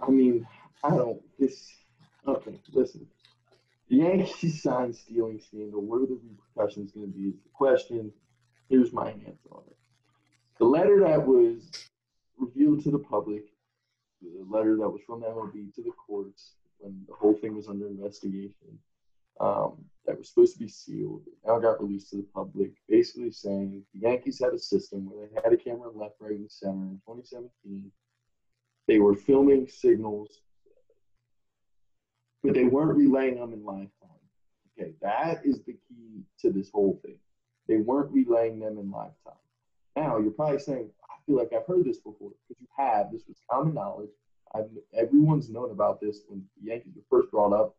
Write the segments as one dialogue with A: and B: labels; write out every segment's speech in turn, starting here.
A: I mean, I don't. This. Okay, listen. The Yankees sign stealing scandal. What are the repercussions going to be? Is the question. Here's my answer on it. The letter that was revealed to the public, the letter that was from the MLB to the courts when the whole thing was under investigation, that was supposed to be sealed, now got released to the public, basically saying the Yankees had a system where they had a camera left, right, and center in 2017. They were filming signals, but they weren't relaying them in live time. Okay, that is the key to this whole thing. They weren't relaying them in live time. Now, you're probably saying, I feel like I've heard this before, because you have. This was common knowledge. Everyone's known about this when the Yankees were first brought up.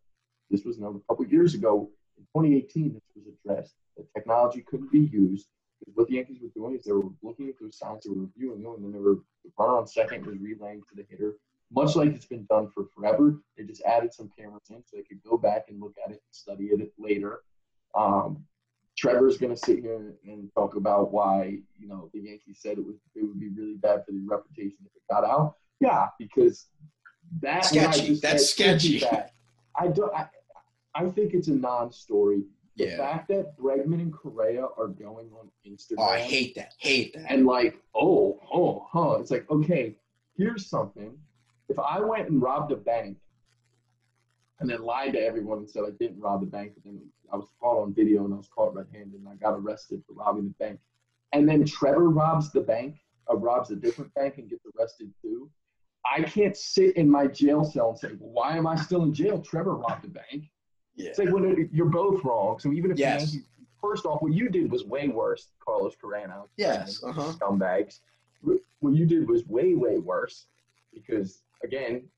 A: This was known a couple of years ago. In 2018, this was addressed. The technology couldn't be used. Because what the Yankees were doing is they were looking at those signs, they were reviewing them, and then they were, the runner on second was relaying to the hitter. Much like it's been done for forever, they just added some cameras in so they could go back and look at it and study it later. Trevor's going to sit here and talk about why, the Yankees said it would be really bad for the reputation if it got out. Yeah, because that's
B: sketchy. That's sketchy.
A: I think it's a non-story. The
B: Yeah.
A: fact that Bregman and Correa are going on Instagram.
B: Oh, I hate that.
A: And it's like, okay, here's something. If I went and robbed a bank and then lied to everyone and said I didn't rob the bank, but then I was caught on video and I was caught red-handed and I got arrested for robbing the bank, and then Trevor robs the bank, robs a different bank and gets arrested too, I can't sit in my jail cell and say, well, why am I still in jail? Trevor robbed the bank.
B: Yeah.
A: It's like when you're both wrong. So even if the
B: Yes.
A: Yankees, first off, what you did was way worse, Carlos Correa and Alex
B: Yes.
A: Bregman, scumbags. What you did was way, way worse because, again,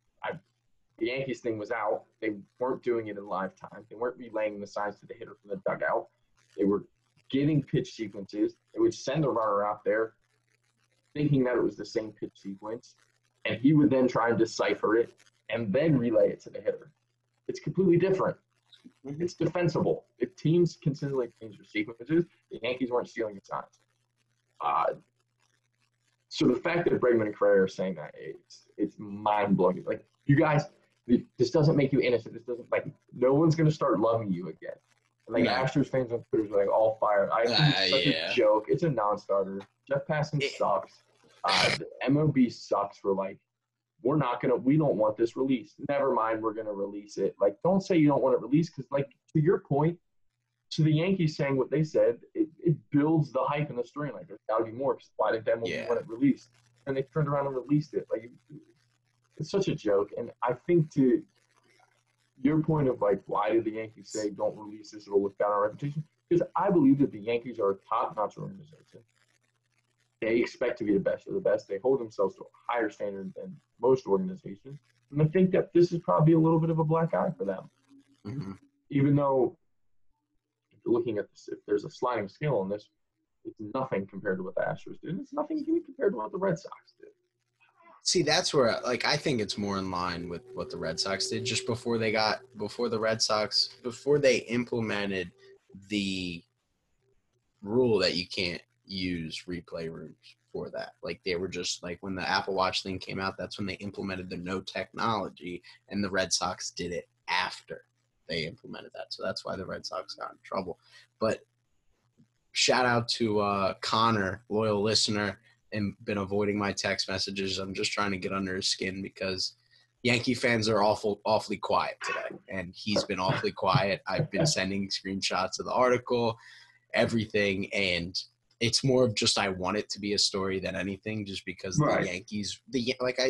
A: the Yankees thing was out. They weren't doing it in live time. They weren't relaying the signs to the hitter from the dugout. They were getting pitch sequences. They would send the runner out there thinking that it was the same pitch sequence, and he would then try and decipher it and then relay it to the hitter. It's completely different.
B: Mm-hmm.
A: It's defensible. If teams consistently change their sequences, the Yankees weren't stealing the signs. So the fact that Bregman and Correa are saying that, it's mind-blowing. Like, you guys, this doesn't make you innocent. This doesn't, no one's going to start loving you again. And, Astros fans on Twitter are, all fired. I think it's such a joke. It's a non-starter. Jeff Passan sucks. The MLB sucks for, we don't want this released. Never mind, we're going to release it. Don't say you don't want it released because, to your point, to the Yankees saying what they said, it builds the hype and the story. There's got to be more because why didn't MLB want it released? And they turned around and released it. It's such a joke. And I think to your point of, why did the Yankees say don't release this, it'll look down on our reputation? Because I believe that the Yankees are a top-notch organization. They expect to be the best of the best. They hold themselves to a higher standard than most organizations. And I think that this is probably a little bit of a black eye for them.
B: Mm-hmm.
A: Even though, if you're looking at this, if there's a sliding scale on this, it's nothing compared to what the Astros did. It's nothing even compared to what the Red Sox did.
B: See, that's where, I think it's more in line with what the Red Sox did just before they implemented the rule that you can't use replay rooms for that. They were just when the Apple Watch thing came out, that's when they implemented the no technology, and the Red Sox did it after they implemented that. So that's why the Red Sox got in trouble. But shout out to Connor, loyal listener, and been avoiding my text messages. I'm just trying to get under his skin because Yankee fans are awfully quiet today, and he's been awfully quiet. I've been sending screenshots of the article, everything, and it's more of just I want it to be a story than anything, just because the Yankees,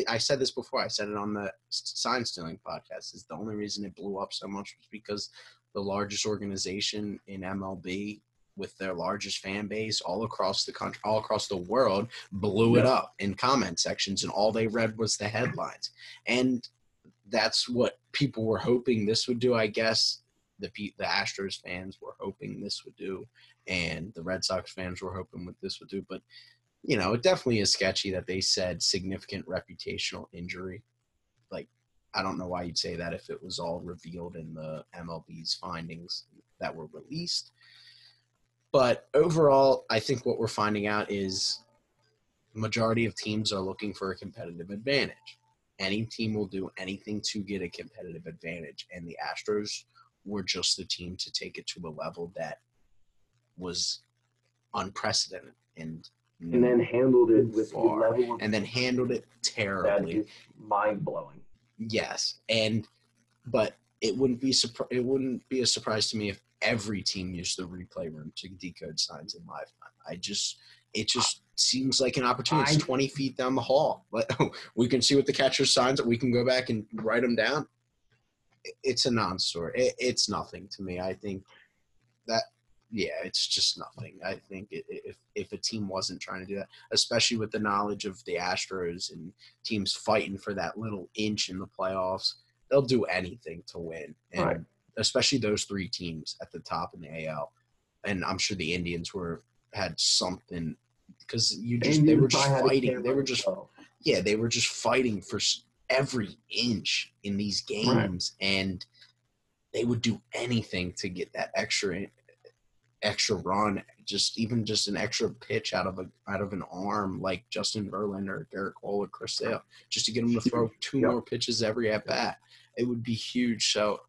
B: I said this before, I said it on the sign stealing podcast, is the only reason it blew up so much was because the largest organization in MLB with their largest fan base all across the country, all across the world, blew it up in comment sections, and all they read was the headlines. And that's what people were hoping this would do, I guess. The Astros fans were hoping this would do, and the Red Sox fans were hoping what this would do. But, it definitely is sketchy that they said significant reputational injury. I don't know why you'd say that if it was all revealed in the MLB's findings that were released. But overall, I think what we're finding out is the majority of teams are looking for a competitive advantage. any team will do anything to get a competitive advantage, and the Astros were just the team to take it to a level that was unprecedented and
A: then handled it with a
B: far,
A: level of
B: and then handled it
A: that
B: terribly.
A: is mind-blowing.
B: Yes, but it wouldn't be a surprise to me if every team used the replay room to decode signs in live time. It just seems like an opportunity. It's 20 feet down the hall. We can see what the catcher's signs. We can go back and write them down. It's a non-story. It's nothing to me. I think that, yeah, it's just nothing. I think if a team wasn't trying to do that, especially with the knowledge of the Astros and teams fighting for that little inch in the playoffs, they'll do anything to win. And
A: right.
B: Especially those three teams at the top in the AL. And I'm sure the Indians had something because they were just fighting. They were just fighting for every inch in these games, right. And they would do anything to get that extra run, just an extra pitch out of an arm like Justin Verlander, Garrett Cole, or Chris Sale, just to get them to throw two more pitches every at bat. It would be huge. So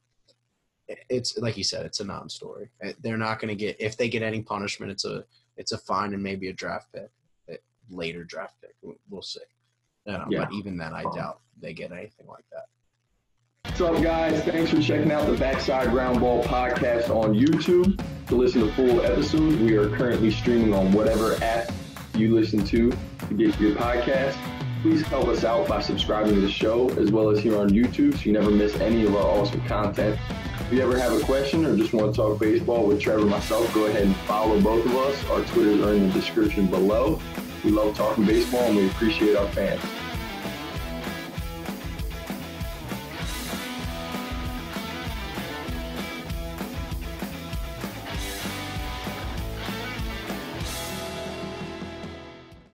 B: it's like you said, it's a non-story. They're not going to get, if they get any punishment, it's a fine and maybe a draft pick, a later draft pick. We'll see. But even then, I doubt they get anything like that.
A: What's up, guys? Thanks for checking out the Backside Groundball podcast on YouTube. To listen to full episodes, we are currently streaming on whatever app you listen to get your podcast. Please help us out by subscribing to the show as well as here on YouTube so you never miss any of our awesome content. If you ever have a question or just want to talk baseball with Trevor and myself, go ahead and follow both of us. Our Twitters are in the description below. We love talking baseball and we appreciate our fans.